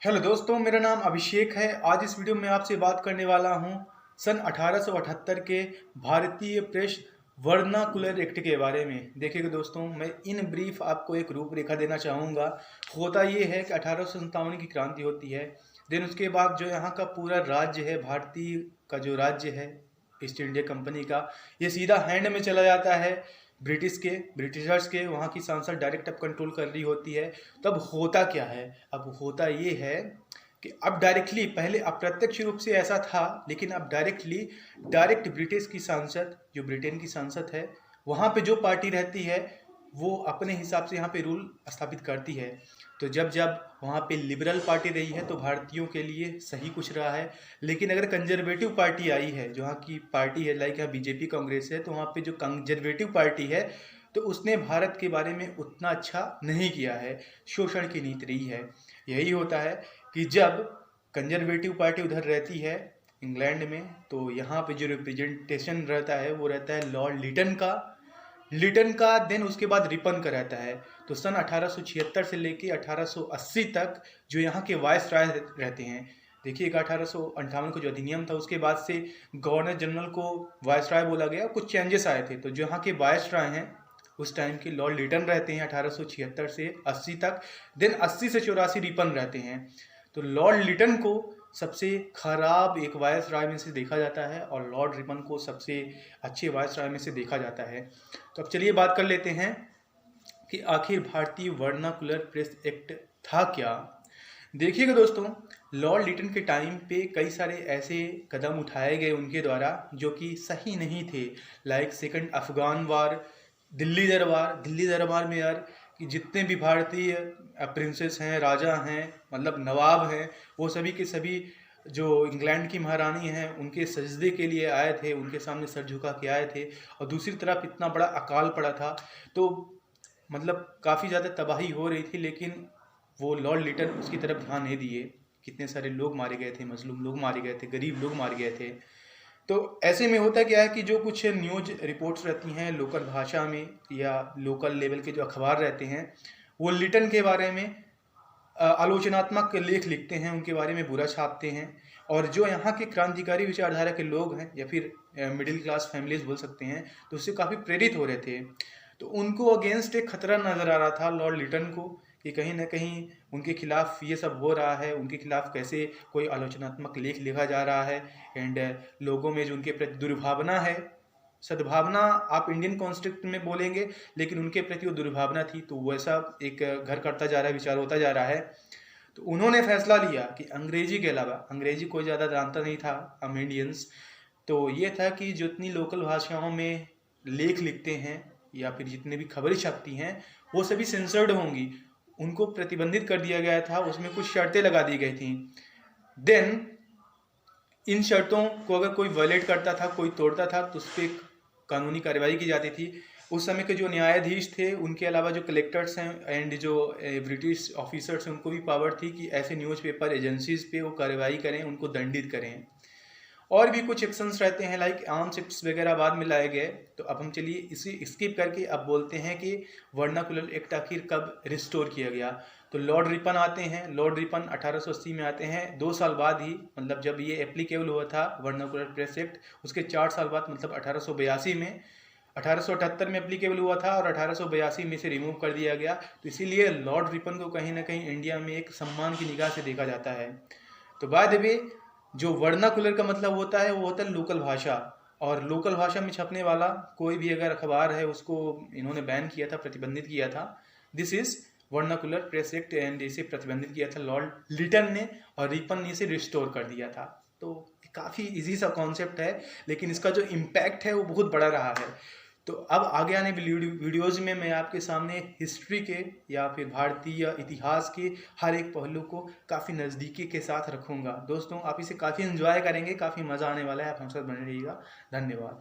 Hello दोस्तों, मेरा नाम अभिषेक है। आज इस वीडियो में आपसे बात करने वाला हूं सन 1878 के भारतीय प्रेस वर्नाकुलर एक्ट के बारे में। देखिएगा दोस्तों, मैं इन ब्रीफ आपको एक रूपरेखा देना चाहूँगा। होता ये है कि 1857 की क्रांति होती है। देन उसके बाद जो यहाँ का पूरा राज्य है, भारतीय का जो राज्य है ईस्ट इंडिया कंपनी का, ये सीधा हैंड में चला जाता है ब्रिटिशर्स के। वहाँ की सांसद डायरेक्ट अब कंट्रोल कर रही होती है। तब होता क्या है? अब होता ये है कि अब डायरेक्टली, पहले अप्रत्यक्ष रूप से ऐसा था, लेकिन अब डायरेक्ट ब्रिटिश की सांसद, जो ब्रिटेन की सांसद है, वहाँ पे जो पार्टी रहती है वो अपने हिसाब से यहाँ पे रूल स्थापित करती है। तो जब जब वहाँ पे लिबरल पार्टी रही है तो भारतीयों के लिए सही कुछ रहा है। लेकिन अगर कंजर्वेटिव पार्टी आई है, जो वहाँ की पार्टी है, लाइक यहाँ बीजेपी कांग्रेस है, तो वहाँ पे जो कंजर्वेटिव पार्टी है तो उसने भारत के बारे में उतना अच्छा नहीं किया है, शोषण की नीति रही है। यही होता है कि जब कंजर्वेटिव पार्टी उधर रहती है इंग्लैंड में, तो यहाँ पे जो रिप्रेजेंटेशन रहता है वो रहता है लॉर्ड लिटन का। देन उसके बाद रिपन का रहता है। तो सन 1876 से लेके 1880 तक जो यहाँ के वायसराय रहते हैं। देखिएगा, 1858 को जो अधिनियम था उसके बाद से गवर्नर जनरल को वायसराय बोला गया, कुछ चेंजेस आए थे। तो जो यहाँ के वायसराय हैं उस टाइम के लॉर्ड लिटन रहते हैं 1876 से 80 तक। देन 80 से 84 रिपन रहते हैं। तो लॉर्ड लिटन को सबसे खराब एक वायसराय में से देखा जाता है और लॉर्ड रिपन को सबसे अच्छे वायसराय में से देखा जाता है। तो अब चलिए बात कर लेते हैं कि आखिर भारतीय वर्नाकुलर प्रेस एक्ट था क्या। देखिएगा दोस्तों, लॉर्ड लिटन के टाइम पे कई सारे ऐसे कदम उठाए गए उनके द्वारा जो कि सही नहीं थे। लाइक सेकंड अफगान वार, दिल्ली दरबार में यार, कि जितने भी भारतीय प्रिंसेस हैं, राजा हैं, मतलब नवाब हैं, वो सभी के सभी जो इंग्लैंड की महारानी हैं उनके सजदे के लिए आए थे, उनके सामने सर झुका के आए थे। और दूसरी तरफ इतना बड़ा अकाल पड़ा था, तो मतलब काफ़ी ज़्यादा तबाही हो रही थी, लेकिन वो लॉर्ड लिटन उसकी तरफ ध्यान नहीं दिए। कितने सारे लोग मारे गए थे, मजलूम लोग मारे गए थे, गरीब लोग मारे गए थे। तो ऐसे में होता क्या है कि जो कुछ न्यूज रिपोर्ट्स रहती हैं लोकल भाषा में या लोकल लेवल के जो अखबार रहते हैं, वो लिटन के बारे में आलोचनात्मक लेख लिखते हैं, उनके बारे में बुरा छापते हैं। और जो यहाँ के क्रांतिकारी विचारधारा के लोग हैं या फिर मिडिल क्लास फैमिलीज बोल सकते हैं, तो उससे काफ़ी प्रेरित हो रहे थे। तो उनको अगेंस्ट एक खतरा नज़र आ रहा था लॉर्ड लिटन को, कि कहीं ना कहीं उनके खिलाफ ये सब हो रहा है, उनके खिलाफ कैसे कोई आलोचनात्मक लेख लिखा जा रहा है। एंड लोगों में जो उनके प्रति दुर्भावना है, सद्भावना आप इंडियन कॉन्स्टिट्यूशन में बोलेंगे, लेकिन उनके प्रति वो दुर्भावना थी, तो वैसा एक घर करता जा रहा है, विचार होता जा रहा है। तो उन्होंने फैसला लिया कि अंग्रेजी के अलावा, अंग्रेजी कोई ज़्यादा जानता नहीं था हम इंडियंस, तो ये था कि जितनी लोकल भाषाओं में लेख लिखते हैं या फिर जितने भी खबरें छपती हैं वो सभी सेंसर्ड होंगी। उनको प्रतिबंधित कर दिया गया था, उसमें कुछ शर्तें लगा दी गई थी। देन इन शर्तों को अगर कोई वायलेट करता था, कोई तोड़ता था, तो उस पर कानूनी कार्रवाई की जाती थी। उस समय के जो न्यायाधीश थे, उनके अलावा जो कलेक्टर्स हैं एंड जो ब्रिटिश ऑफिसर्स हैं, उनको भी पावर थी कि ऐसे न्यूज़पेपर एजेंसीज पे वो कार्रवाई करें, उनको दंडित करें। और भी कुछ एक्शंस रहते हैं, लाइक आर्म्स एक्ट्स वगैरह बाद में लाए गए। तो अब हम चलिए इसी स्किप करके अब बोलते हैं कि वर्नाकुलर एक्ट आखिर कब रिस्टोर किया गया। तो लॉर्ड रिपन आते हैं, लॉर्ड रिपन 1880 में आते हैं, 2 साल बाद ही, मतलब जब ये एप्लीकेबल हुआ था वर्नाकुलर प्रेस एक्ट, उसके 4 साल बाद, मतलब 1882 में, 1878 में एप्लीकेबल हुआ था और 1882 में से रिमूव कर दिया गया। तो इसीलिए लॉर्ड रिपन को कहीं ना कहीं इंडिया में एक सम्मान की निगाह से देखा जाता है। तो बाय द वे, जो वर्नाकुलर का मतलब होता है वो होता है लोकल भाषा, और लोकल भाषा में छपने वाला कोई भी अगर अखबार है उसको इन्होंने बैन किया था, प्रतिबंधित किया था। This is vernacular press act, and इसे प्रतिबंधित किया था लॉर्ड लिटन ने, और रिपन ने इसे रिस्टोर कर दिया था। तो काफ़ी इजी सा कॉन्सेप्ट है, लेकिन इसका जो इम्पैक्ट है वो बहुत बड़ा रहा है। तो अब आगे आने वाली वीडियोज़ में मैं आपके सामने हिस्ट्री के या फिर भारतीय इतिहास के हर एक पहलू को काफ़ी नज़दीकी के साथ रखूँगा। दोस्तों, आप इसे काफ़ी एंजॉय करेंगे, काफ़ी मज़ा आने वाला है। आप हम साथ बने रहिएगा। धन्यवाद।